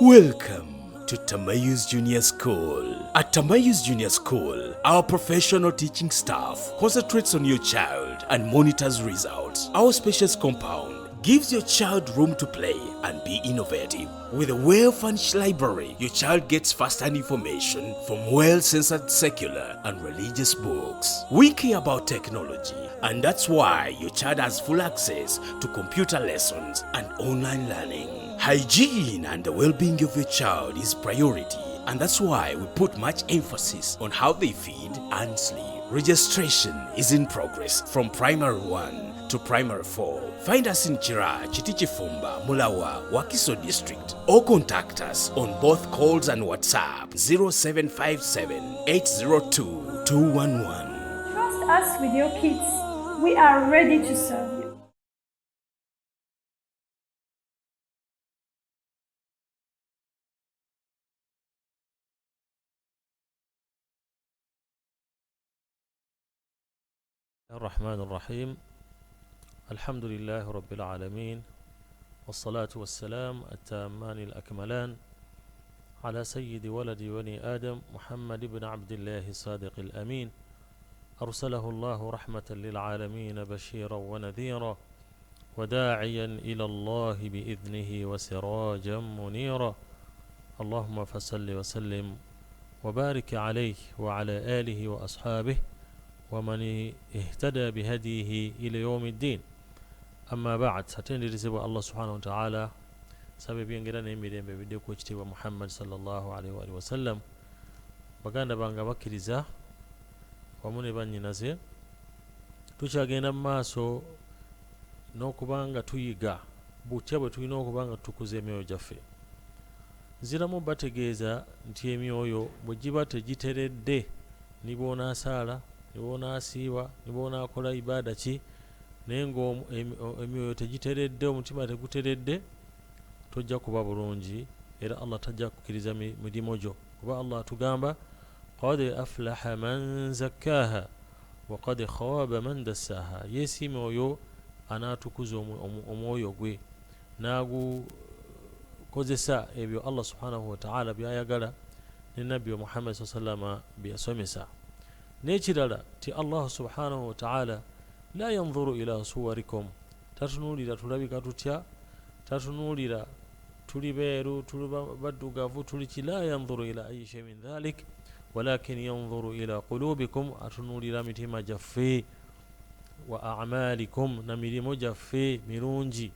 Welcome to Tamayus Junior School. At Tamayus Junior School, our professional teaching staff concentrates on your child and monitors results. Our spacious compound gives your child room to play and be innovative. With a well-furnished library, your child gets first-hand information from well-censored secular and religious books. We care about technology, and that's why your child has full access to computer lessons and online learning. Hygiene and the well-being of your child is priority, and that's why we put much emphasis on how they feed and sleep. Registration is in progress from Primary 1 to Primary 4. Find us in Chira, Chitichifumba, Mulawa, Wakiso District, or contact us on both calls and WhatsApp 0757 802 211. Trust us with your kids. We are ready to serve you. الرحمن الرحيم. الحمد لله رب العالمين، والصلاة والسلام التامان الأكملان على سيد ولد بني آدم محمد بن عبد الله الصادق الأمين، أرسله الله رحمة للعالمين بشيرا ونذيرا وداعيا إلى الله بإذنه وسراجا منيرا. اللهم فصل وسلم وبارك عليه وعلى آله وأصحابه ومن اهتدى بهديه إلى يوم الدين. أما بعد، ستندي رسول الله سبحانه وتعالى سبب ينجرنا يميدين ببديو كوشتي ومحمد صلى الله عليه وآله وسلم بغانا بانغا بكريزا ومن باني نزي tuchagenda maaso n'okubanga tuyiga butya bwe tulina okubanga tukuza emyoyo gyaffe. Nziramu bategeeza nti emyoyo bwe giba tegiteredde, ni bw'onaasaala, ni bw'onaasiiba, ni bw'onaakola ibaada ki, naye ng'emyoyo tegiteredde, omutima teguteredde, tojja kuba bulungi, era Allah tajja kukkiriza mirimo gyo. Kuba Allah atugamba qad aflaha man zakkaaha wa qad khaba man dassaaha. Yeesiima oyo anaatukuza omwoyo gwe n'agukozesa ebyo Allah subhanahu wa ta'ala byayagala ne nabbi wa Muhammad sallama byasomesa. N'ekirala ti Allah subhanahu wa ta'ala la yanzuru ila suwarikum, tatunuulira tulabika tutya, tatunuulira tuli beeru, tuli baddugavu, tuli ki. La yanzuru ila ayi shay min dhalik walakin yanzuru ila qulubikum, atunuulira mitima gyaffe, wa a'malikum, na mirimo gyaffe mirungi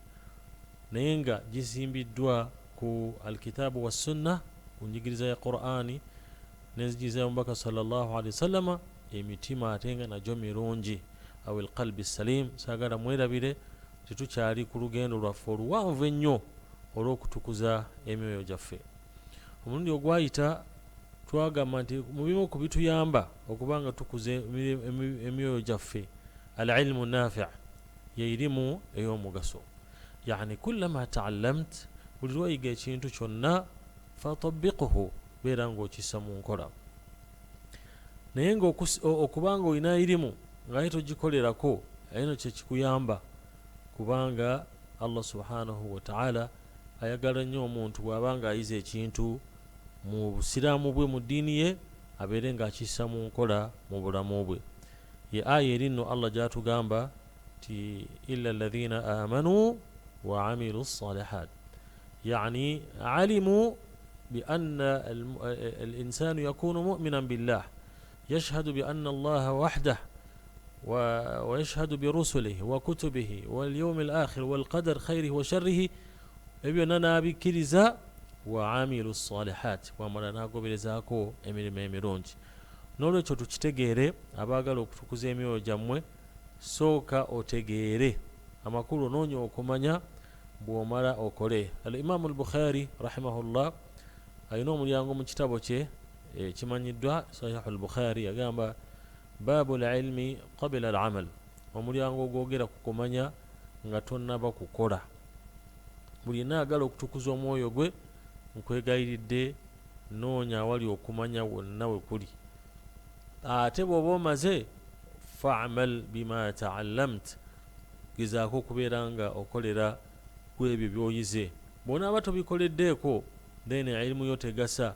naye nga gisimbiddwa ku alkitaabu wassunna, ku njigiriza ya Qur'ani n'enzigiriza y'omubaka sallallahu alaihi wasallama, emitima ate nga nagyo mirungi. Aw alqalbi salim. Saagala mwerabire tetukyali ku lugendo lwaffe oluwanvu ennyo olw'okutukuza emyoyo gyaffe. Omulundi ogwayita twagamba nti mu bimu ku bituyamba okubanga tukuza emyoyo gyaffe alilmu nafi', ye irimu ey'omugaso. Yani kullama ta'allamt, buli lwayiga ekintu kyonna fatabbiqhu, beera ng'okissa mu nkola. Naye ng'okubanga olina irimu ngaye togikolerako, eno kyekikuyamba, kubanga Allah subhanahu wa ta'ala ayagala nnyo omuntu bw'abanga ayize ekintu mu busiraamu bwe, mu ddiini ye, abeere ng'akissa mu nkola mu bulamu bwe. Ye aya erinno Allah gy'atugamba ti illa alladhina amanu wa amilu ssalihat, yani alimu بأن الإنسان يكون مؤمنا بالله، يشهد بأن الله وحده ويشهد برسله وكتبه واليوم الآخر والقدر خيره وشره، ابننا بكرزا وعامل الصالحات، ومرنا قبلزاكو emirimu emirungi. N'olwekyo tukitegeere abaagala okutukuza emyoyo gyammwe, sooka otegeere amakulu noonya okumanya bw'omala okole. Al-Imaamu al-Bukhari rahimahullah ayina omulyango mu kitabo kye kimanyiddwa Sahih al-Bukhari, yagamba baabu al-ilmi qabla al-amal, omulyango ogwogera ku kumanya nga tonnaba kukola. Buli yenna ayagala okutukuza omwoyo gwe, nkwegayiridde noonya awali okumanya wonna we kuli. Ate bw'oba omaze fa'amal bima ta'allamt, gezaako okubeera nga okolera ku ebyo by'oyize. Bw'onaaba tobikoleddeeko then ilmu yote gasa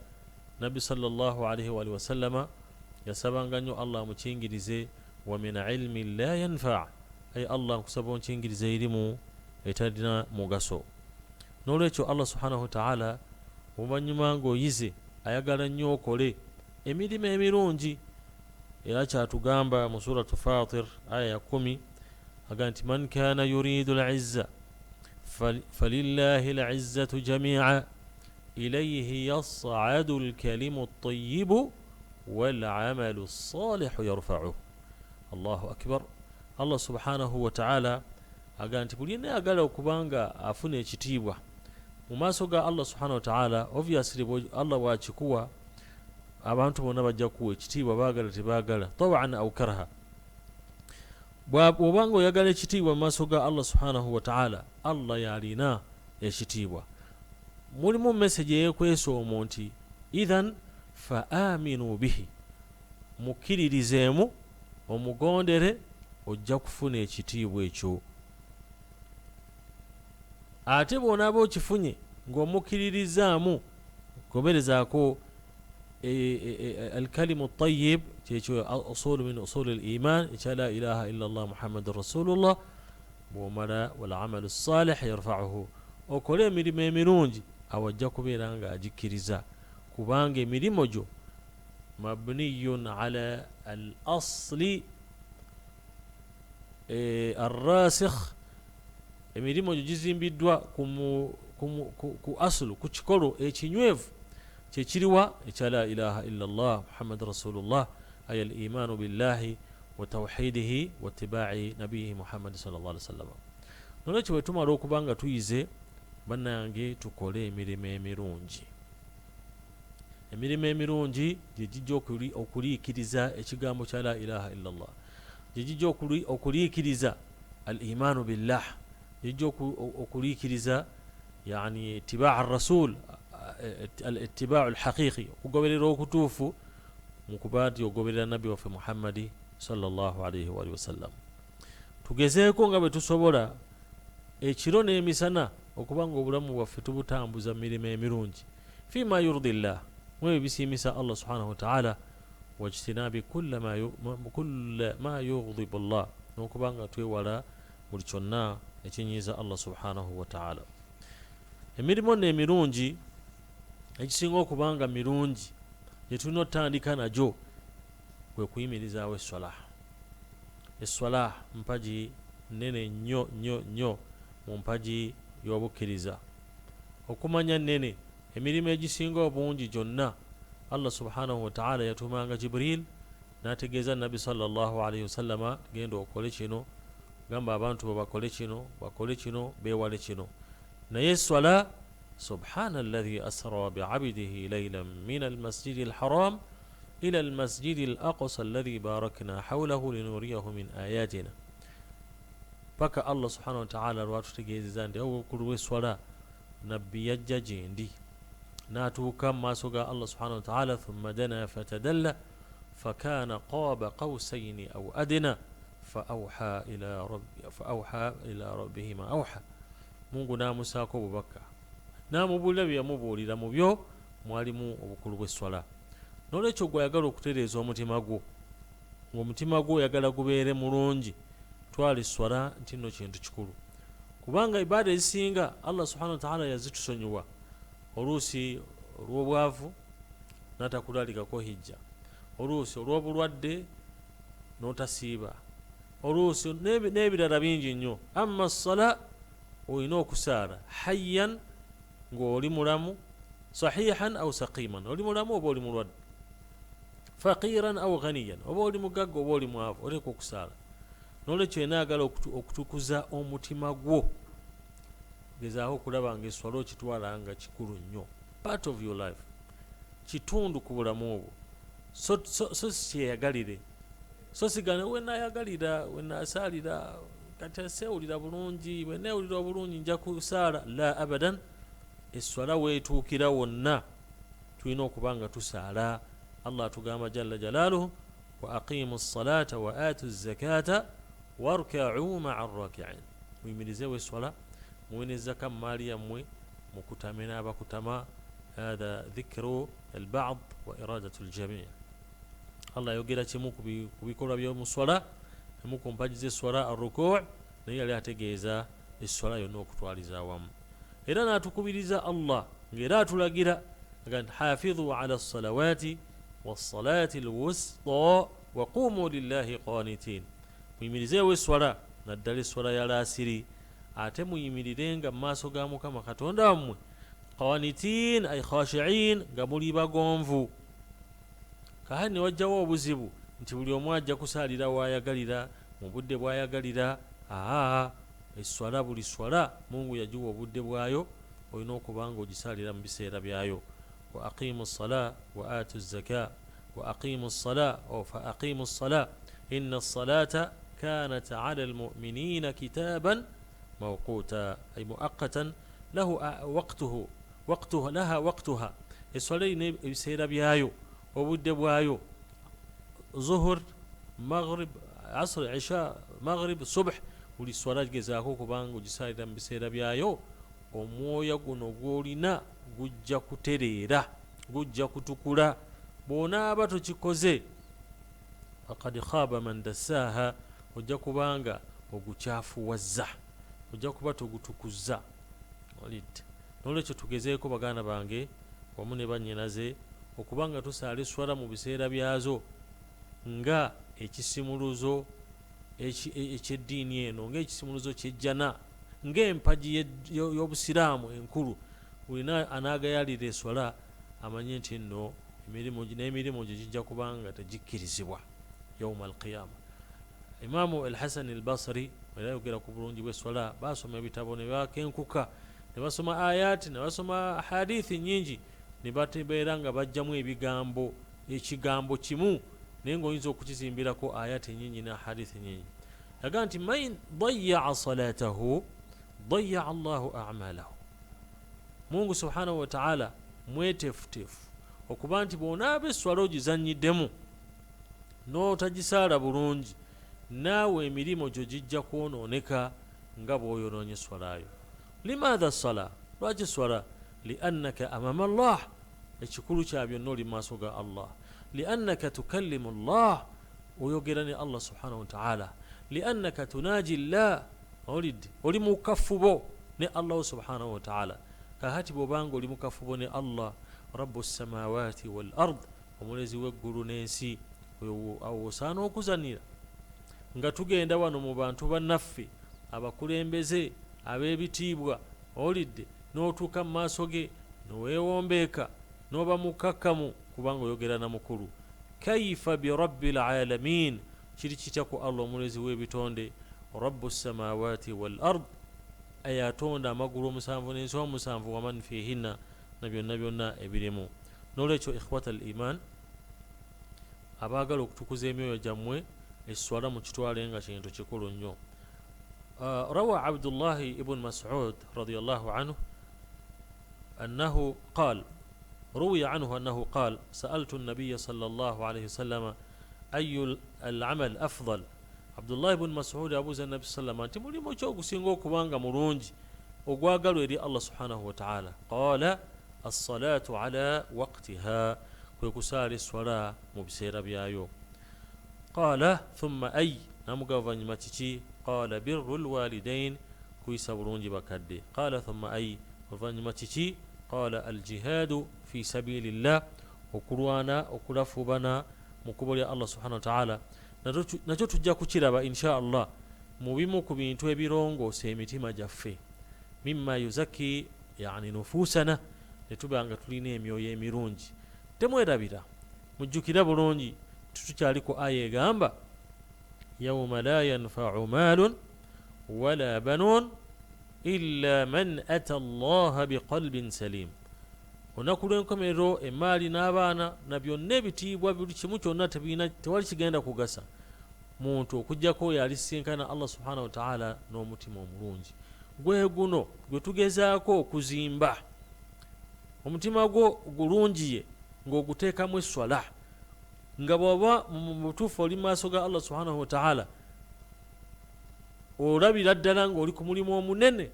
nabi sallallahu alaihi wa sallama yasabanga nnyo Allah mukingirize wa min ilmi la yanfa ay Allah kusaba mukingirize ilimu etadina mugaso nolwekyo Allah subhanahu wa ta'ala omanyuma ng'oyize ayagala nnyo okole emirimu emirungi era kyatugamba mu suratu Fatir aya ya 10 aga nti man kana yuridu al-izza falillahi al-izzatu jami'a ilayhi yas'adu al-kalimu at-tayyibu wal-'amalu as-salihu yarfa'uhu. Allahu akbar. Allah subhanahu wa ta'ala aga nti buli ayagala okubanga afuna ekitiibwa mu maaso ga Allah subhanahu wa ta'ala, obviously Allah wakikuwa abantu bonna bajja kuwa ekitiibwa baagala tebaagala tab'an aw karha. Bw'obanga oyagala ekitiibwa mu maaso ga Allah subhanahu wa ta'ala, Allah yalina ekitiibwa. Mulimu message eyekwesa omwo nti idhan fa aminu bihi, mukkiririzeemu omugondere ojja kufuna ekitiibwa ekyo. Ate bw'onaaba okifunye ng'omukkiririzaamu goberezaako الكلم الطيب أصول من أصول الإيمان لا إله إلا الله محمد رسول الله وملا والعمل الصالح يرفعه وكل مريم مرونج أو جاكو بيرانغا أجكريزا كوبانغ مريموجو مبني على الأصل الراسخ مريموجو جزيم بدوا كو أصل كو إيشينيوف كيروا لا إله إلا الله محمد رسول الله أي الإيمان بالله وتوحيده واتباع نبيه محمد صلى الله عليه وسلم. نولekyo bwe tumala okubanga tuyize bannange tukole emirimu emirungi. Emirimu emirungi gye gijja okuliikiriza ekigambo kya la ilaha illa Allah, gye gijja okuliikiriza al-imanu billah, gye gijja okuliikiriza yani itibaa ar-rasul الاتباع الحقيقي وقبل كتوفو مكبات وقبل النبي وفي محمد صلى الله عليه وآله وسلم tugezeeko nga bwe tusobola ekiro n'emisana okuba nga obulamu bwaffe tubutambuza mirimu emirungi fima yurdillah mwe bisiimisa Allah subhanahu wa ta'ala wajtinabi kulla ma yughdibu Allah n'okuba nga twewala buli kyonna ekinyiiza Allah subhanahu wa ta'ala. Emirimu n'emirungi ekisinga okubanga mirungi gye tulina otandika najo kwe kuyimirizaawo esswala. Esswala mpagi nnene nnyo nnyo nnyo mu mpagi y'obukkiriza. Okumanya nnene emirimu egisinga obungi gyonna Allah subhanahu wa ta'ala yatumanga Jibril n'ategeeza Nabi sallallahu alayhi wasallama genda okole kino, gamba abantu bakole kino beewale kino. Naye esswala سبحان الذي أسرى بعبده ليلا من المسجد الحرام إلى المسجد الأقصى الذي باركنا حوله لنريه من آياتنا. بكى الله سبحانه وتعالى رواتو تجيزان دي أو كل وسولا نبي يجاجين دي ناتو كم ما سقى الله سبحانه وتعالى ثم دنا فتدلى فكان قاب قوسين أو أدنى فأوحى إلى ربه ما أوحى. Mungu namusaako obubaka n'amubuulira bye yamubuulira mu byo mwalimu obukulu bw'esswala. N'olwekyo gwe oyagala okutereeza omutima gwo, ng'omutima gwo oyagala gubeere mulungi, twala esswala nti nno kintu kikulu, kubanga ibaada ezisinga Allah subhanahu wa ta'ala yazitusonyiwa. Oluusi olw'obwavu n'atakulalikako hijja, oluusi olw'obulwadde n'otasiiba, oluusi n'ebirala bingi nnyo. Amma ssala olina okusaala hayyan ng'oli mulamu, sahihan aw saqiman, oli mulamu oba oli mulwadde, faqiran aw ghaniyan, oba oli mugagga oba oli mwavu, oleka okusaala. N'olwekyo enaagala okutukuza omutima gwo, gezaako okulaba nga esswala okitwala nga kikulu nnyo, part of your life, kitundu ku bulamu obwo. So si kyeyagalire, so sigane wenayagalira wenasaalira kati asewulira bulungi, wenewulira obulungi nja kusaala, la abadan. Esswala weetuukira wonna tulina okuba nga tusaala. Allah atugamba jalla jalaaluhu wa aqimu ssalata wa atu zakata warka'u ma'a arraki'in. Muyimirizeewo esswala, muwe n'ezzaka mu maali yammwe, mukutame n'abakutama, هذا ذكر البعض وإرادة الجميع. الله يوجد كموك بيكون بيوم الصلاة ممكن بجز الصلاة الركوع نيجي تجهز الصلاة ينوك تواليزا وام إذا ناتكبيريزا الله غير تلاقيها قال حافظوا على الصلوات والصلاة الوسطى وقوموا لله قانتين ميميريزا والصلاة ندالي الصلاة يا لاسري atemu yimirirenga maaso ga Mukama Katonda wammwe qanitin ay khashi'in nga muli bagonvu. Kahani wajjawo obuzibu nti buli omu ajja kusaalira waayagalira mu budde bwayagalira. Eswala buli swala Mungu yajiwa obudde bwayo olina okubanga ogisaalira mu biseera byayo. wa aqimu ssala wa atu zaka wa aqimu ssala fa aqimu ssala inna ssalata kanat ala almu'minina kitaban موقوتا أي مؤقتا له وقته لها وقتها. الصلاة يسير بيايو وبد بوايو ظهر مغرب عصر عشاء مغرب صبح وللصلاة جزاكو كبان وجسائر بسير بيايو ومويا غنوغولنا gujja kutereera gujja kutukula bw'onaaba tokikoze faqad khaba man dassaaha ojja kubanga ogukyafuwazza ojja kuba togutukuza. Nolwekyo tugezeeko baganda bange wamu ne bannyinaze okubanga tusaala eswala mu biseera byazo nga ekisimuluzo ekyeddiini eno ng'ekisimuluzo kyejjana ng'empagi y'obusiraamu enkulu. Bulina anaagayalira eswala amanye nti nno n'emirimu gye gijja kubanga tegikkirizibwa yawma alqiyama. Imaamu al-Hasan al-Basri era yogera ku bulungi bw'eswala baasoma ebitabo ne bakenkuka ne basoma ayati ne basoma hadithi nyingi ne batebeera nga bajjamu ekigambo kimu naye ng'oyinza okukizimbirako ayati nyingi ne hadithi nyingi. Yaga nti man dayya'a salatahu dayya'a Allahu a'malahu. Mungu subhanahu wa ta'ala mwetefutefu okuba nti bw'onaaba eswala ogizannyiddemu n'otagisaala bulungi naawe emirimu gyo gijja kwonooneka nga bw'oyonoonye eswalayo. Limaadha sala? Lwaki swala? Liannaka amama Allah, ekikulu kya byonna oli maaso ga Allah. Liannaka tukallimu Allah, oyogera ne Allah subhanahu wa ta'ala. Liannaka tunaaji Allah, oli mu kafubo ne Allah subhanahu wa ta'ala. Kahati bw'obanga oli mu kafubo ne Allah rabbu samawati wal ard, omulezi w'eggulu n'ensi, awo osaana okuzanira. Nga tugenda wano mu bantu bannaffe abakulembeze ab'ebitiibwa olidde n'otuuka mu maaso ge n'oweewombeeka n'oba mukakkamu kubanga oyogera na mukulu. Kaifa bi rabbil alamin, kiri kitya ku Allah omulezi w'ebitonde. Rabbu samawati wal ard, ayatonda amagulu omusanvu n'ensi omusanvu waman fihinna, na byonna byonna ebirimu. N'olwekyo ikhwata al iman, abaagala okutukuza emyoyo gyammwe السؤال مجتوالين عشان تشكروا اليوم. روى عبد الله ابن مسعود رضي الله عنه أنه قال روي عنه أنه قال سألت النبي صلى الله عليه وسلم أي العمل أفضل. عبد الله بن مسعود أبو النبي صلى الله عليه وسلم تمولي موجوك سينغوك وانغا مرونج وقالوا يدي الله سبحانه وتعالى قال الصلاة على وقتها ويكسار الصلاة مبسيرة بيايو. قال ثم أي نمغا فانيماتيشي قال بر الوالدين كويسا برونجي بكدي. قال ثم أي فانيماتيشي قال الجهاد في سبيل الله وكروانا وكلافو بنا مكبر الله سبحانه وتعالى. نجو تجا كتيرا إن شاء الله مبيمو كبينتو بيرونغو سيميتيما جافي مما يزكي يعني نفوسنا نتوبا anga tuline emyoyo emirungi temwerabira mujjukira bulungi tutukyaliko aya egamba yawma la yanfa'u malun wala banun illa man ata allaha biqalbin salim. Olunaku lw'enkomerero emaali n'abaana na byonna ebitiibwa buli kimu kyonna tewali kigenda kugasa muntu okuggyako oyo alisinkana Allah subhanahu wa ta'ala n'omutima omulungi. Gwe guno gwe tugezaako okuzimba omutima gwo gulungiye ng'oguteekamu esswala nga bw'oba mu butuufu oli maaso ga Allah subhanahu wa ta'ala olabira ddala ng'oli ku mulimu omunene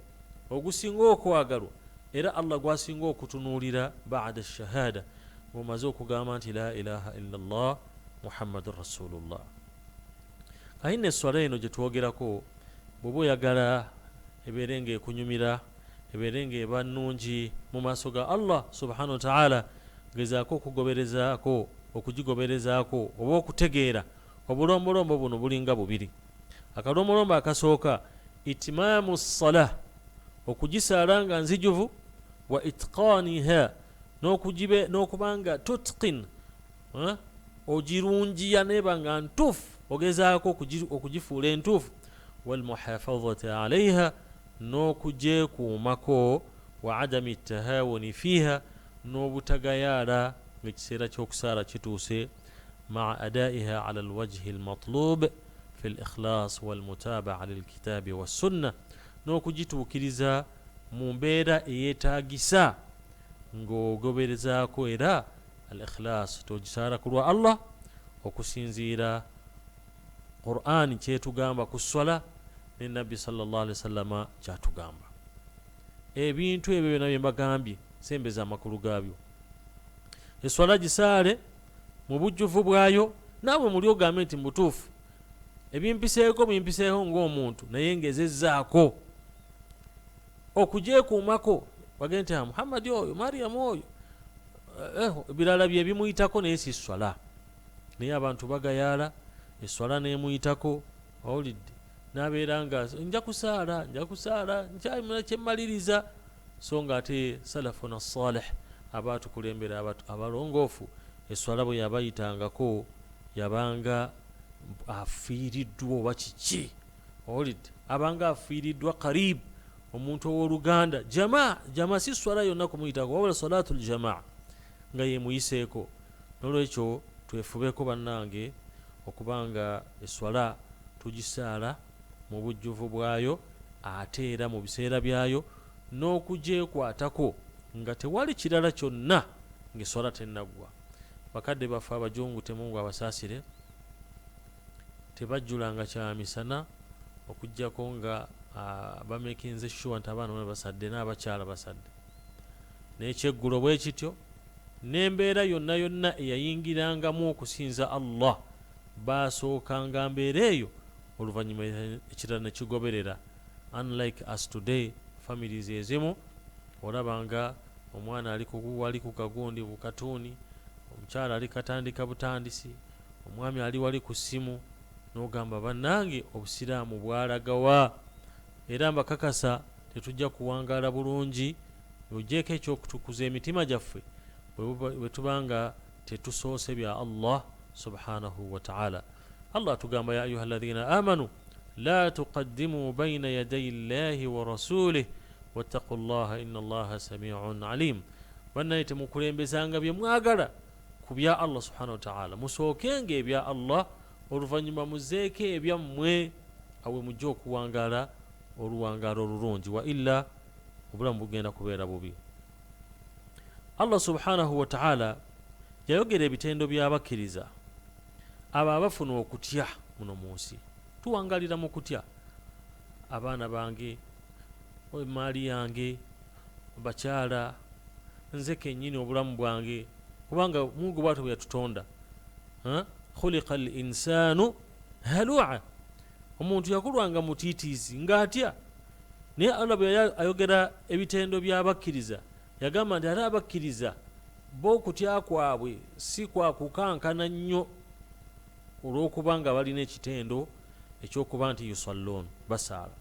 ogusinga okwagalwa era Allah gwasinga okutunuulira ba'da shahada ng'omaze okugamba nti la ilaha illallah muhammadun rasulullah. Kayinna esswala eno gye twogerako bw'oba oyagala ebeere ng'ekunyumira, ebeere ng'eba nnungi mu maaso ga Allah subhanahu wa ta'ala, gezaako okugigoberezaako oba okutegeera obulombolombo buno bulinga bubiri. Akalombolombo akasooka itimaamu ssala, okugisaala nga nzijuvu, wa itqaaniha, n'okubanga tutqin, ogirungiya neba nga ntuufu, ogezaako okugifuula entuufu, walmuhafadhati alaiha, n'okugyekuumako, wa adami tahawuni fiiha, n'obutagayaala ng'ekiseera ky'okusaala kituuse, maa adaiha ala alwajhi almatlub fi al-ikhlas walmutabaa lilkitabi wassunna, n'okugituukiriza mu mbeera eyeetaagisa ng'ogoberezaako era al-ikhlas, togisaala ku lwa Allah, okusinziira Qur'an kyetugamba ku swala ne Nabbi sallallahu alaihi wasallam kyatugamba. Ebintu ebyo byonna bye mbagambye sembeza amakulu gaabyo. Eswala gisaale mu bujjuvu bwayo, naawe muli ogambe nti mutuufu ebimpiseeko bimpiseeho ng'omuntu naye ngezezzaako okugyekuumako, bagende nti Muhammadi oyo, Mariyamu oyo, ebirala bye bimuyitako naye si swala. Naye abantu bagayaala eswala n'emuyitako, owulidde, n'abeera nga nja kusaala nkyalina kyemmaliriza, so nga ate salafuna salih abaatukulembera abalongoofu eswala bwe yabayitangako yabanga afiiriddwa oba kiki, owulidde, abanga afiiriddwa qarib, omuntu ow'oluganda, jamaa si swala yonna kumuyitako, wabula salatul jamaa nga yemuyiseeko. Nolwekyo twefubeko bannange okubanga eswala tugisaala mu bujjuvu bwayo, ate era mu biseera byayo, n'okugyekwatako nga tewali kirala kyonna ng'eswala tennaggwa. Bakadde baffe abajungu Mungu abasaasire tebajjulanga kya misana okuggyako nga bamekinze sure nti abaana bano basadde n'abakyala basadde. N'ekyeggulo bwe kityo, n'embeera yonna yonna eyayingirangamu okusinza Allah baasookanga mbeera eyo, oluvannyuma ekirala ne kigoberera. Unlike us today, families ezimu olabanga omwana ali ku kagundi bukatuuni, omukyala ali katandika butandisi, omwami ali wali ku ssimu, n'ogamba bannange obusiraamu bwalagawa. Era mbakakasa tetujja kuwangaala bulungi, ogyeko ekyokutukuza emitima gyaffe bwe tubanga tetusoose bya Allah subhanahu wa ta'ala. Allah tugamba ya ayuha alladhina amanu la tuqaddimu bayna yaday Allahi wa rasulih wattaqu llaha inna Allaha sami'un alim. Bannaye temukulembezanga bye mwagala ku bya Allah subhanahu wa ta'ala, musookenga ebya Allah, oluvannyuma muzeeko ebyammwe awe mujja okuwangaala oluwangaalo olulungi, wa illa obulamu bugenda kubeera bubi. Allah subhanahu wa ta'ala yayogera ebitendo by'abakkiriza abo abafuna okutya muno mu nsi. Tuwangalira mu kutya abaana bange, emaali yange, bakyala, nze kennyini obulamu bwange, kubanga Mungu bw'atyo bwe yatutonda. Khuliqa al-insanu halu'a, omuntu yakulwanga mutiitiizi ng'atya. Naye Allah bwe ayogera ebitendo by'abakkiriza yagamba nti ate abakkiriza bo okutya kwabwe si kwa kukankana nnyo olw'okuba nga balina ekitendo ekyokuba nti yusalloon, basaala.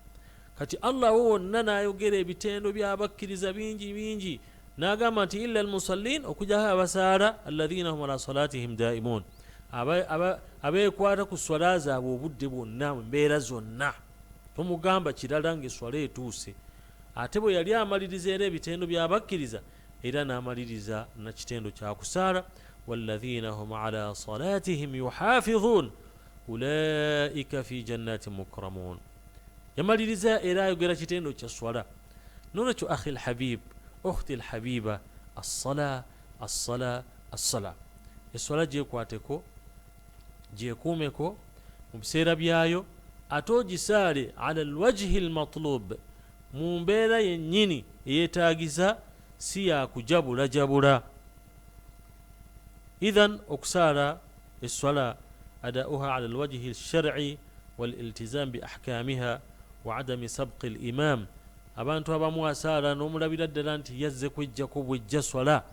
Kati Allah wonna n'ayogera ebitendo by'abakkiriza bingi bingi, n'agamba nti illa almusallin, okujjaho abasaala, alladhina hum ala salatihim daimun, abeekwata ku swala zaabwe obudde bwonna mu mbeera zonna. Tomugamba kirala ng'eswala etuuse. Ate bwe yali amaliriza era ebitendo by'abakkiriza, era n'amaliriza na kitendo kya kusaala, walladhina hum ala salatihim yuhafidhun ulaika fi jannatin mukramun. Yamaliriza era ayogera kitendo kya swala. Nolwekyo akhi alhabib, ukhti alhabiba, as-sala as-sala as-sala, eswala gyekwateko, gyekuumeko mu biseera byayo, ate ogisaale ala alwajhi almatlub, mu mbeera yennyini eyeetaagiza si ya kujabula jabula. Idhan okusala esswala adauha ala alwajhi alshar'i waliltizam biahkamiha wa adami sabqi alimam. Abantu abamu asala n'omulabira ddala nti yazze kwejjako bwejja swala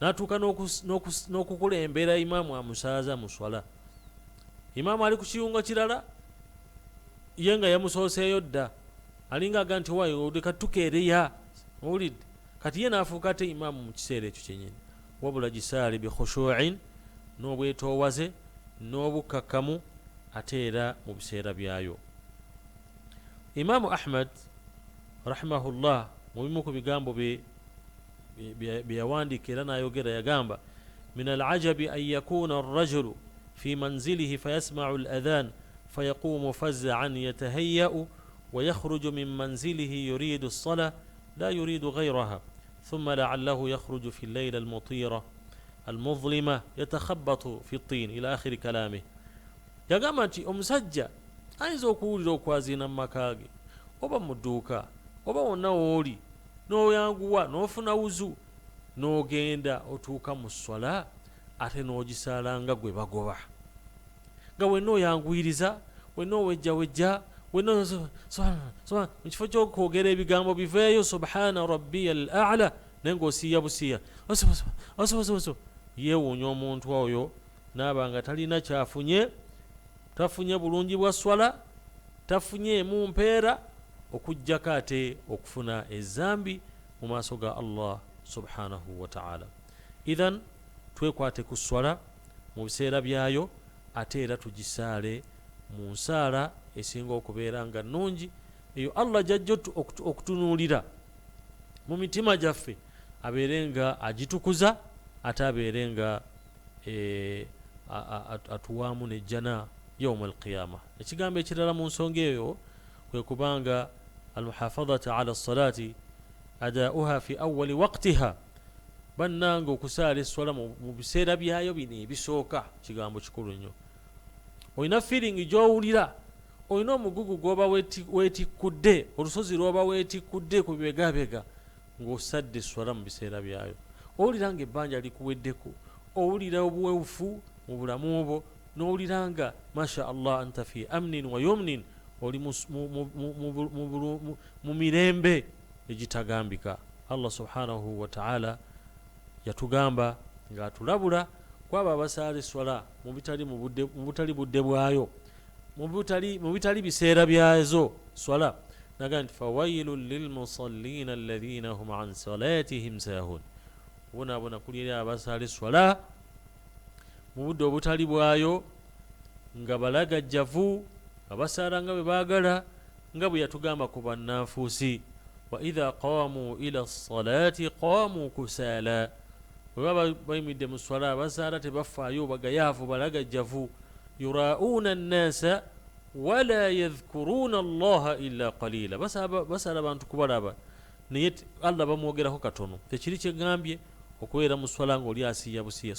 natuuka n'okukulembera imaamu amusaaza mu swala. Imaamu ali ku kiyungo kirala ye nga yamusooseeyo dda, alinga aga nti wayo leka tukeereya, owulidde, kati ye naafuuka ate imaamu mu kiseera ekyo kyennyini. Wabula gisaale bi khushuu'in, n'obwetoowaze n'obukkakkamu ate era mu biseera byayo. Imaamu Ahmad rahimahullah mu bimu ku bigambo bye yawandiika era n'ayogera yagamba, min alajabi an yakuna arrajulu fi manzilihi fayasma'u al-adhan fayaqumu fazza'an yatahayya'u wa yakhruju min manzilihi yuridu as-salah la yuridu ghayraha ثم لعله يخرج في الليلة المطيرة المظلمة يتخبط في الطين إلى آخر كلامه. yagamba nti omusajja ayinza okuwulira okwazina mu maka ge oba mu dduuka oba wonna wooli n'oyanguwa n'ofuna wuzu n'ogenda otuuka mu swala ate n'ogisaala nga gwe bagoba, nga wenna oyanguyiriza, wenna owejjawejja, wenna mu kifo ky'okwogera ebigambo biveeyo subhaana rabbiya al-a'la naye ng'osiiya busiiya yeewuunya omuntu oyo n'aba nga talina kyafunye, tafunye bulungi bwa swala, tafunyeemu mpeera okujjako ate okufuna ezzambi mu maaso ga Allah subhanahu wa ta'ala. Idhan twekwate ku swala mu biseera byayo ate era tugisaale mu nsaala esinga okubeera nga nnungi eyo Allah jajja okutunuulira mu mitima gyaffe, abeere nga agitukuza ate abeere nga atuwaamu nejjana yawma alqiyama. Ekigambo ekirala mu nsonga eyo kwe kubanga almuhafadhata ala salati adauha fi awali waqtiha, bannanga okusaala esswala mu biseera byayo bino ebisooka kigambo kikulu nnyo. Olina feeling gy'owulira, olina omugugu gw'oba weetikkudde, olusozi lw'oba weetikkudde ku bibegabega ng'osadde esswala mu biseera byayo, owulira nga ebbanja likuweddeko, owulira obuwewufu mu bulamu bwo, n'owulira nga masha Allah anta fi amnin wa yumnin, oli mu mirembe egitagambika. Allah subhanahu wa ta'ala yatugamba ng'atulabula kwaba abasaala esswala mu butali budde bwayo, mu bitali biseera byazo swala, naga nti fawailun lilmusallina alladhina hum an salatihim sahun. Bonaabona kuli abasaala esswala mu budde obutali bwayo nga balagajjavu, abasaala nga bwe baagala, nga bwe yatugamba ku bannanfuusi, wa idha qaamu ila salati qaamu kusaala. Bwe baba bayimidde mu swala abasaala tebafaayo, bagayaavu balagajjavu. yurauna nnasa wala yadhkuruna allaha illa qalila, basala abantu kubalaba naye Allah bamwogerako katono. Tekiri kyegambye okubeera mu swala ng'oli asiiya busiiya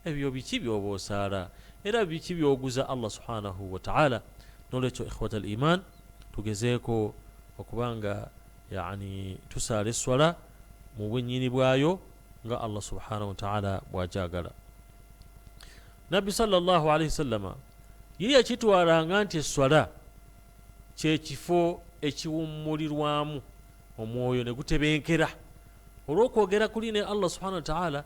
ebyo biki byoba osaala era biki byoguza Allah subhanahu wa ta'ala. Nolwekyo ikhwata al-iman tugezeeko okubanga yani tusaala esswala mu bwennyini bwayo nga Allah subhanahu wa ta'ala bw'ajaagala. Nabbi sallallahu alayhi wasallama ye yakitwalanga nti esswala kye kifo ekiwummulirwamu omwoyo ne gutebenkera olw'okwogera kuli ne Allah subhanahu wa ta'ala.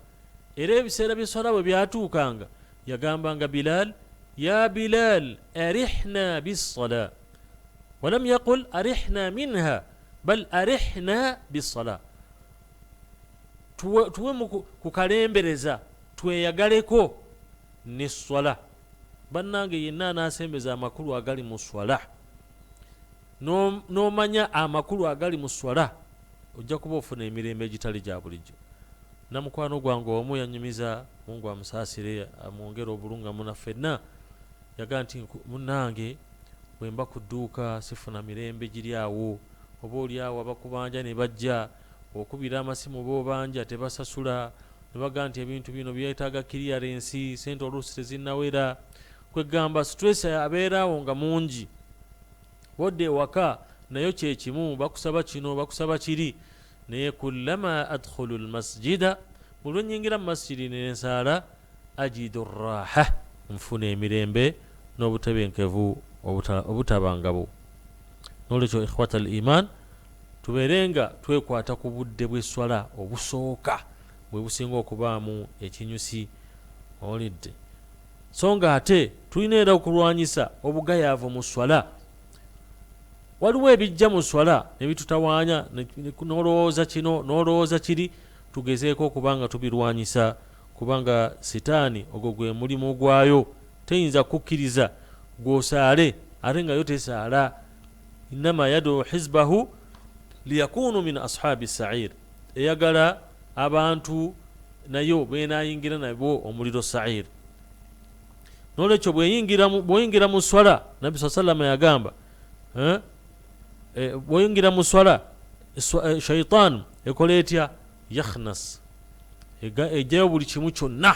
Era ebiseera by'esswala bwe byatuukanga yagambanga Bilal, ya Bilal arihna bis-sala, walam yaqul arihna minha bal arihna bis-sala. Tuwe kukalembereza tweyagaleko ne swala. Bannange yenna anasembeza amakulu agali mu swala n'omanya amakulu agali mu swala ojja kuba ofuna emirembe egitali gya bulijjo. Namukwano gwange omu yanyumiza, Mungu amusaasire amwongere obulungamu na ffenna, yaga nti munnange bwe mba ku dduuka sifuna mirembe giri awo, oba oli awo abakubanja ne bajja okubira amasimu boobanja tebasasula, ne baga nti ebintu bino byetaaga clearance, sente oluusi tezinnawera. Kwegamba stress abeeraawo nga mungi, wodde ewaka nayo kyekimu bakusaba kino bakusaba kiri naye kullama adkhulu almasjida bwe nyingira mu masjidi nensaala ajidu rraha nfuna emirembe n'obutebenkevu obutabangabo. Nolwekyo ikhwata al iman tubeerenga twekwata ku budde bw'esswala obusooka bwe businga okubaamu ekinyusi olidde, so nga ate tulina era okulwanyisa obugayaavu mu swala. Waliwo ebijja mu swala ne bitutawaanya n'olowooza kino n'olowooza kiri, tugezeeko okubanga tubirwanyisa, kubanga sitaani ogwo gwe mulimu gwayo, teyinza kukkiriza gw'osaale ate nga yo tesaala. Innama yad'u hizbahu liyakunu min ashaabi sa'ir, eyagala abantu nayo beenayingira nabo omuliro sa'ir. Nolwekyo bw'oyingira mu swala, Nabbi sallallahu yagamba bw'oyingira mu swala shaitan ekola etya? Yakhnas, ejjayo buli kimu kyonna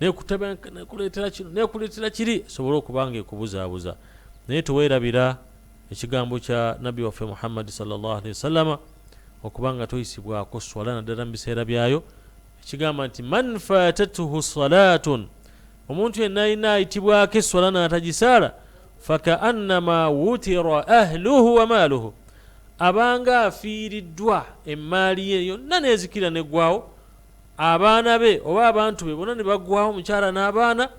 nekuleetera kino nekuleetera kiri, sobole okubanga ekubuzaabuza. Naye teweerabira ekigambo kya Nabbi waffe Muhammad sallallahu alaihi wasallam okubanga toyisibwako swala naddala mu biseera byayo, ekigamba nti man fatatuhu salatun, omuntu yenna alina ayitibwako esswala n'atagisaala, fakaannama wutira ahluhu wa maaluhu, abanga afiiriddwa emmaali ye yonna n'ezikira neggwawo, abaana be oba abantu be bonna ne baggwawo, mukyala n'abaana,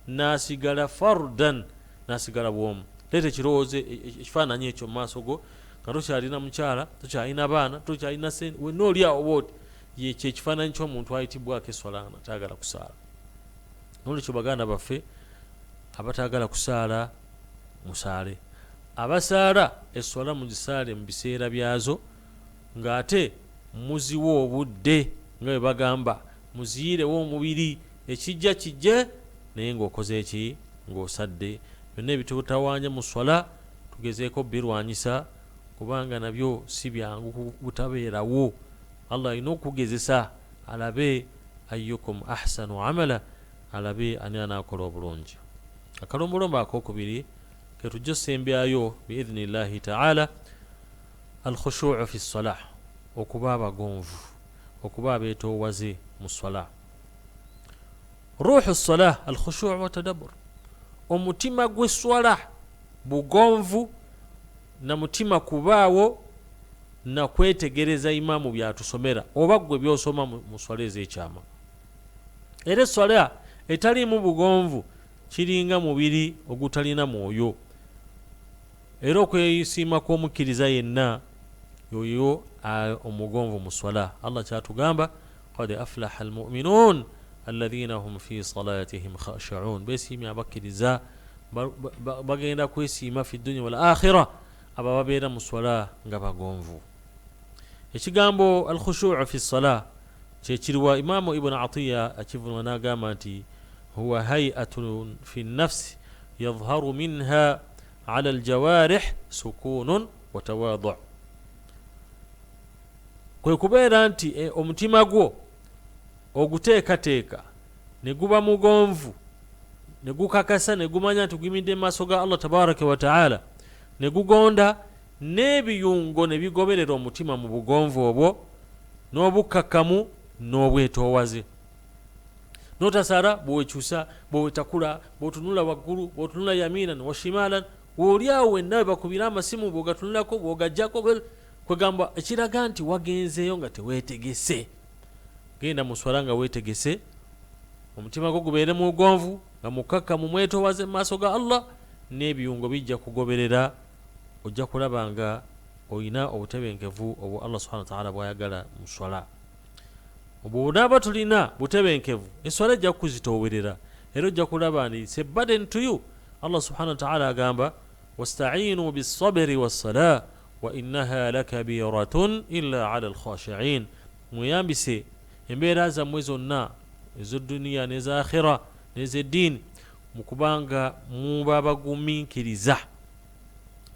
n'asigala fardan, n'asigala bwomu. Leeta ekirowoozo ekifaananyi ekyo mu maaso go nga tokyalina mukyala, tokyalina baana, tokyalina sente, wenna oli awo bw'oti, yekyo ekifaananyi ky'omuntu ayitibwako esswala nga taagala kusaala. Nolwekyo baganda baffe abataagala kusaala musaale, abasaala esswala mugisaale mu biseera byazo, ng'ate muziwa obudde nga bwe bagamba, muziyirewo omubiri, ekijja kijje, naye ng'okoze eki? Ng'osadde. Byonna ebitutawaanya mu swala tugezeeko birwanyisa, kubanga nabyo si byangu butabeerawo. Allah alina okugezesa alabe ayyukum ahsanu amala, alabe ani anaakola obulungi. Akalombolombo akokubiri ke tujja osembyayo biidhnillahi taala alkhushu'u fi ssalah, okuba abagonvu, okuba abeetoowaze mu swala. Ruuhu ssalah alkhushu'u wa tadabbur, omutima gw'esswala bugonvu na mutima kubaawo na kwetegereza imaamu byatusomera oba gwe byosoma mu swala ez'ekyama. Era esswala etaliimu bugonvu kiringa mubiri ogutalina mwoyo, era okwesiima kw'omukkiriza yenna yoyo omugonvu mu swala. Allah kyatugamba, qad aflaha almu'minuun alladhina hum fi salatihim khashi'un, besiimye abakkiriza bagenda kwesiima fi dunya wal akhira, abo babeera mu swala nga bagonvu. Ekigambo alkhushu'u fi ssalah kyekiriwa Imaamu Ibn Atiya akivunwa n'agamba nti huwa hay'atun fi nnafsi yadhharu minha ala aljawarih sukunun wa tawaadu', kwe kubeera nti omutima gwo oguteekateeka ne guba mugonvu ne gukakasa ne gumanya nti guyimiridde mu maaso ga Allah tabaraka wa taala, ne gugonda n'ebiyungo ne bigoberera omutima mu bugonvu obwo n'obukkakkamu n'obwetoowaze. N'otasaala bw'wekyusa, bw'wetakula, bw'otunula waggulu, bw'otunula yaminan wa shimalan, w'oli awo wenna we bakubira amasimu bw'ogatunulako bw'ogajjako, kwegamba ekiraga nti wagenzeeyo nga teweetegese. Genda mu swala nga weetegese, omutima gwo gubeere mu bugonvu nga mukkakkamu mwetoowaze mu maaso ga Allah, n'ebiyungo bijja kugoberera, ojja kulaba nga oyina obutebenkevu obwo Allah subhanahu wa ta'ala bw'ayagala mu swala. Obw'onaaba tulina butebenkevu, esswala ejja kukuzitoowerera, era ojja kulaba nti it's a burden to you. Allah subhanahu wa ta'ala agamba wasta'inu bis-sabri was-salah wa innaha lakabiratun illa 'ala al-khashi'in, mweyambise embeera zammwe zonna ez'odduniya n'ez'akhira n'ez'eddiini mu kubanga muba bagumiikiriza.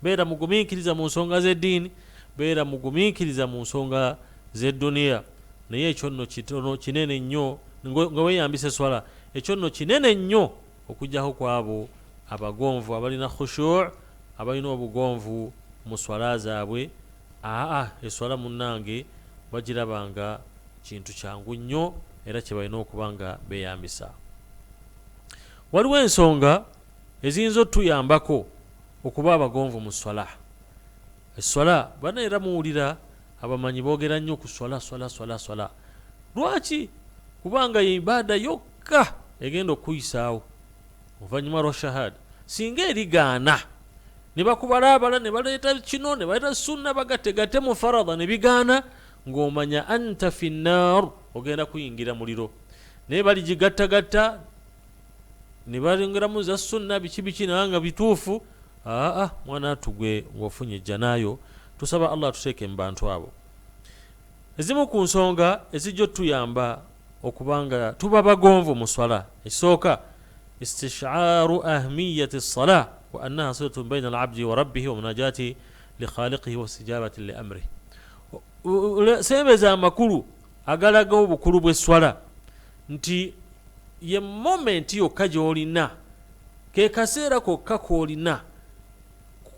Beera mugumiikiriza mu nsonga z'eddiini, beera mugumiikiriza mu nsonga z'edduniya. Naye ekyo nno kitono kinene nnyo nga weeyambisa esswala, ekyo nno kinene nnyo okuggyako kw'abo abagonvu abalina khushu', abalina obugonvu mu swala zaabwe. Eswala munnange bagirabanga kintu kyangu nnyo era kye balina okuba nga beeyambisa. Waliwo ensonga eziyinza otuyambako okuba abagonvu mu swala. Eswala bana era muwulira abamanyi boogera nnyo ku swala. Lwaki? Kubanga ye ibaada yokka egenda okuyisaawo oluvannyuma lwa shahada. Singa erigaana ne bakubalabala ne baleeta kino ne baleeta sunna bagategate mu faradha ne bigaana, ng'omanya anta fi nnar, ogenda kuyingira muliro. Naye baligigattagatta ne balengeramu za sunna biki naye nga bituufu. Mwana tugwe ng'ofunye ejjanaayo. Tusaba Allah tuteeke mu bantu abo. Ezimu ku nsonga ezijja otuyamba okubanga tuba bagonvu mu swala. Ekisooka istishaaru ahmiyati as-salah wa annaha silatun bayna al-abdi wa rabbihi wa munajati li khaliqihi wa istijabati li amrihi. Sembeza amakulu agalaga obukulu bw'esswala nti ye moment yokka gy'olina, ke kaseera kokka k'olina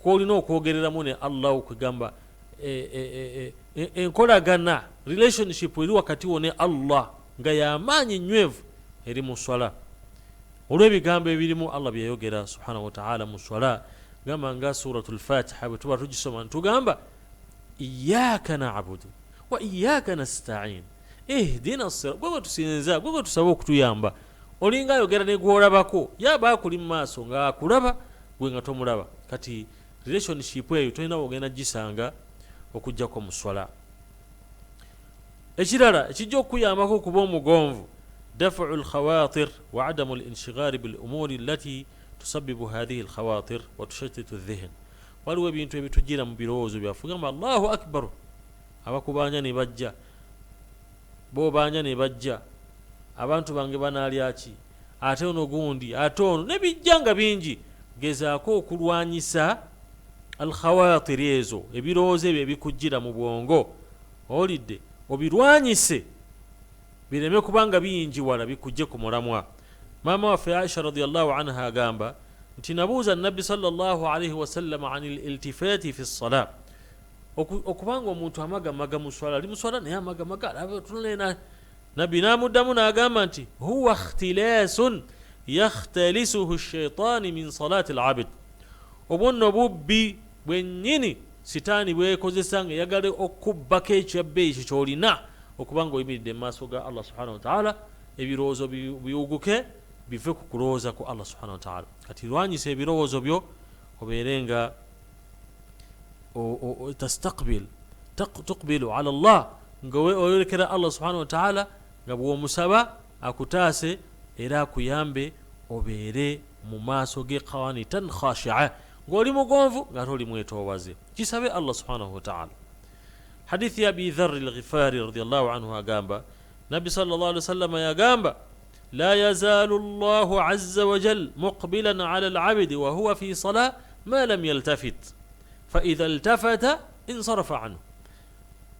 okwogereramu ne Allah, okugamba enkolagana relationship eri wakati wo ne Allah nga y'amaanyi nywevu eri mu swala. Olw'ebigambo ebirimu Allah bye yayogera subhanahu wa ta'ala mu swala, gamba nga suratul Fatiha bwe tuba tugisoma ntugamba iyyaka na'budu wa iyyaka nasta'in ihdina as-sirat. Gwe tusinza, gwe tusaba okutuyamba. Olinga ayogera ne gwolabako, yaba akuli mu maaso nga akulaba gwe nga tomulaba. Kati relationship eyo tolina ogenda gisanga okujjako mu swala. Ekirala ekijja okuyambako okuba omugonvu, daf'u al-khawatir wa adamu al-inshighari bil-umuri allati tusabbibu hadhihi al-khawatir wa tushattitu adh-dhihn. Waliwo ebintu ebitujjira mu birowoozo byaffe, gamba Allahu akbar, abakubanja ne bajja, bobanja ne bajja, abantu bange banaalya ki, ate ono gundi, ate ono, ne bijja nga bingi. Gezaako okulwanyisa al-khawatir ezo, ebirowoozo ebyo ebikujjira mu bwongo, olidde obirwanyise bireme kubanga biyinjiwala bikujje ku mulamwa. Maama waffe Aisha radiyallahu anha agamba nti nabuuza Nabbi sallallahu alayhi wa sallam anil iltifati fi as-salat, okubanga omuntu amagamaga mu swala, ali mu swala naye amagamaga tunena. Nabbi namuddamu n'agamba nti huwa ikhtilasun yakhtalisuhu ash-shaytan min salati al-abd, obunno bubbi bwennyini sitaani bwekozesa nga yagala okubbako ekyabbe ekyo kyolina okubanga oyimiridde mu maaso ga Allah subhanahu wa ta'ala, ebirowoozo biwuguke bive ku kulowooza ku Allah subhanahu wa ta'ala. Kati lwanyisa ebirowoozo byo obeere nga tuqbilu ala Allah, nga oyolekera Allah subhanahu wa ta'ala, nga bw'omusaba akutaase era akuyambe obeere mu maaso ge qanitan khashi'a, ng'oli mugonvu nga toli mwetoowaze. Kisabe Allah subhanahu wa ta'ala. Hadithi ya Abi Dharr al-Ghifari radiyallahu anhu agamba, Nabbi sallallahu alayhi wa sallam yagamba, la yazalu Allahu azza wa jal muqbilan ala al-abdi wa huwa fi salah ma lam yaltafit fa idha iltafata insarafa anhu.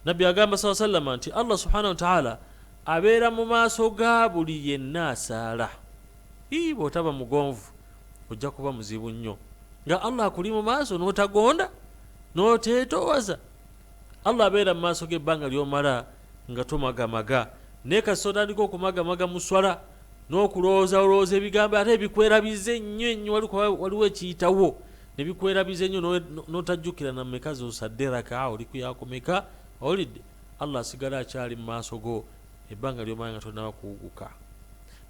Nabbi agamba sallallahu alayhi wa sallam nti Allah subhanahu wa ta'ala abeera mu maaso ga buli yenna asaala. Bw'otaba mugonvu ojja kuba muzibu nnyo, nga Allah akuli mu maaso n'otagonda n'oteetoowaza. Allah abeera mu maaso g'ebbanga ly'omala nga tomagamaga, naye kasita otandika okumagamaga mu swala n'okulowooza ebigambo ate ebikwerabiza ennyo waliwo ekiyitawo ne bikwerabiza ennyo n'otajjukira na mmeka z'osadde raka, oli ku yakomeka, olidde Allah asigala akyali mu maaso go ebbanga ly'omala nga tonnaba kuwuguka.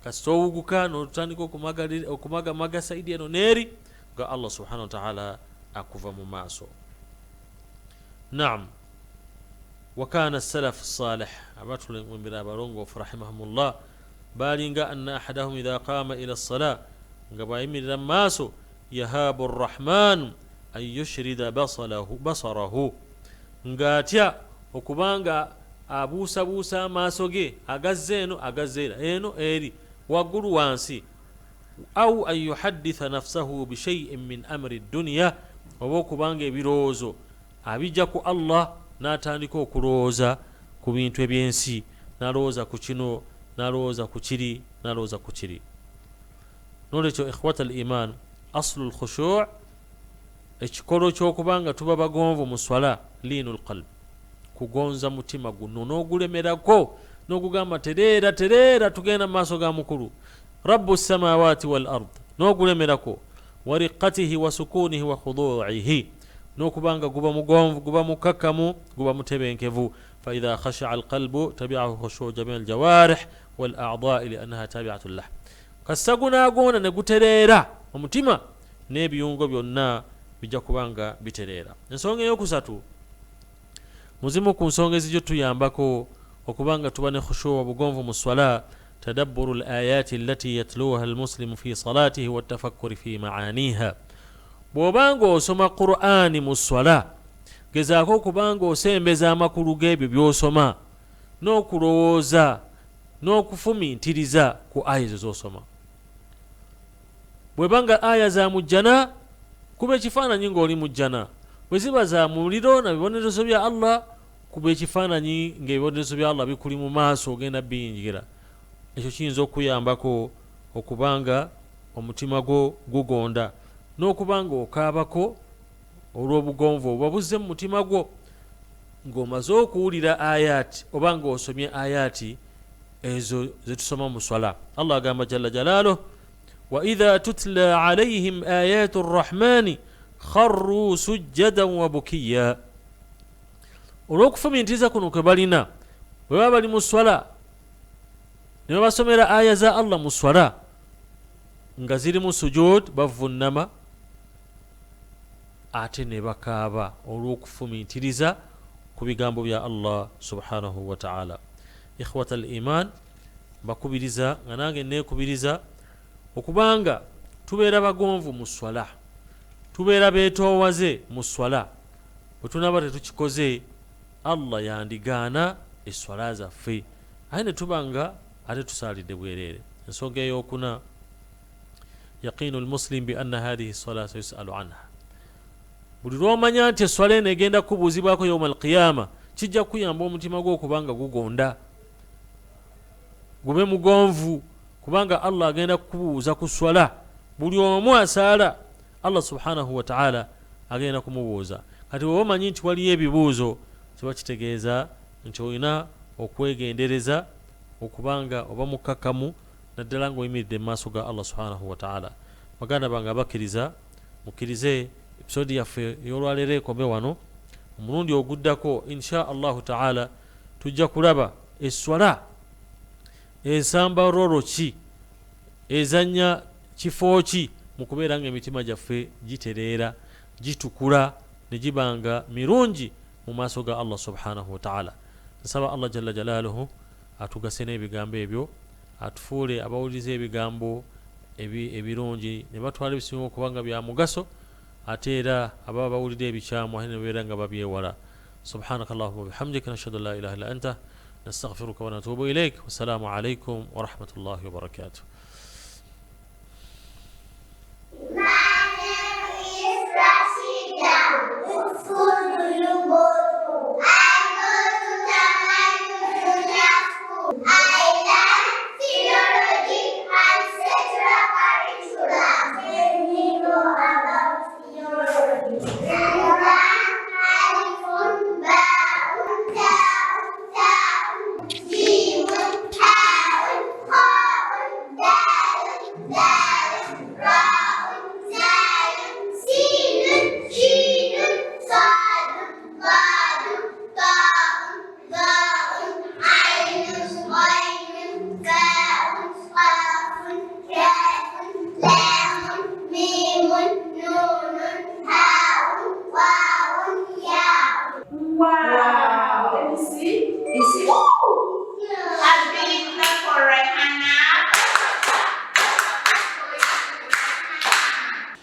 Kasita owuguka n'otandika okumagamaga sayidi eno n'eri, nga Allah subhanahu wa ta'ala akuva mu maaso. Naam. وكان السلف الصالح أباتوا من بلا برونغو فرحمهم الله بالينغا أن أحدهم إذا قام إلى الصلاة قبائم لماسو يهاب الرحمن أن يشرد بصره ng'atya okubanga abuusabuusa amaaso ge agazze eno agazzeera eno eri waggulu wansi, au an yuhadditha nafsahu bishai'in min amri dunya, oba okubanga ebirowoozo abijja ku Allah n'atandika okulowooza ku bintu eby'ensi, n'alowooza ku kino, n'alowooza ku kiri, n'alowooza ku kiri. Nolwekyo ikhwata al-iman, aslu al-khushu' ekikolo ky'okubanga tuba bagonvu mu swala liinul qalb, kugonza mutima guno n'ogulemerako n'ogugamba tereera tugenda mu maaso ga mukulu rabbu samawati wal ard, n'ogulemerako wa riqatihi wa sukunihi wa khudu'ihi, n'okubanga guba mugonvu, guba mukakkamu, guba mutebenkevu. fa idha khasha'a alqalbu tabi'ahu khushu' jami' aljawarih wal a'dha'i li'annaha tabi'atu lah. kasita gunaagona ne gutereera omutima n'ebiyungo byonna bijja kubanga bitereera. ensonga eyokusatu, muzimu ku nsonga ezijjo tuyambako okubanga tuba ne khushu' obugonvu mu swala, tadabburu al-ayati allati yatluha al-muslimu fi salatihi wa tafakkuri fi ma'aniha. bw'obanga osoma Qur'ani mu swala, gezaako okubanga osembeza amakulu g'ebyo by'osoma n'okulowooza n'okufumiintiriza ku aya ezo z'osoma. bw'ebanga aya za mujjana, kuba ekifaananyi ng'oli mujjana. bwe ziba za muliro na bibonerezo bya Allah, kuba ekifaananyi ng'ebibonerezo bya Allah bikuli mu maaso, ogenda biyingira. ekyo kiyinza okuyambako okubanga omutima gwo gugonda, n'okubanga okaabako olw'obugonvu obubabuze mu mutima gwo ng'omaze okuwulira ayati oba ng'osomye ayati ezo zetusoma mu swala. Allah agamba jalla jalaaluhu, wa idha tutla alayhim ayatu rrahmani kharru sujjadan wa bukiya. olw'okufumiintiriza kuno kwe balina bwe baba bali mu swala ne babasomera aya za Allah mu swala nga ziri mu sujud, bavunnama ate ne bakaaba olw'okufumiintiriza ku bigambo bya Allah subhanahu wa ta'ala. ikhwata al-iman, bakubiriza nga nange neekubiriza okubanga tubeera bagonvu mu swala, tubeera beetoowaze mu swala. bwe tunaba tetukikoze, Allah yandigaana eswala zaffe, aye ne tubanga ate tusaalidde bwereere. ensonga ey'okuna, yaqiinu al-muslim bi anna hadhihi salatu yus'alu anha. buli lw'omanya nti eswala eno egenda kubuuzibwako yawma al-qiyama, kijja kuyamba omutima gwo okubanga gugonda, gube mugonvu, kubanga Allah agenda kubuuza ku swala. buli omu asaala, Allah subhanahu wa ta'ala agenda kumubuuza. kati bwe omanyi nti waliyo ebibuuzo, kiba kitegeeza nti olina okwegendereza okubanga oba mukakkamu naddala ng'oyimiridde mu maaso ga Allah subhanahu wa ta'ala. baganda bange abakkiriza, mukkirize episodi yaffe ey'olwaleero ekome wano. omulundi oguddako insha Allahu ta'ala tujja kulaba eswala esamba rolo ki, ezannya kifo ki mu kubeera ng'emitima gyaffe gitereera, gitukula, ne gibanga mirungi mu maaso ga Allah subhanahu wa ta'ala. nsaba Allah jalla jalaaluhu atugase n'ebigambo ebyo, atufuule abawuliriza ebigambo ebirungi ne batwala ebisinga okubanga bya mugaso, ate era ababa bawulira ebikyamu ate ne beera nga babyewala. subhanaka allahumma bihamdika nashhadu an la ilaha illa anta nastaghfiruka wa natubu ilayk. wassalamu alaykum wa rahmatullahi wa barakatuh.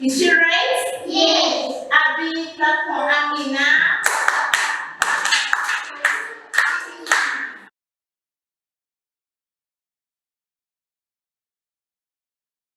Is she ready?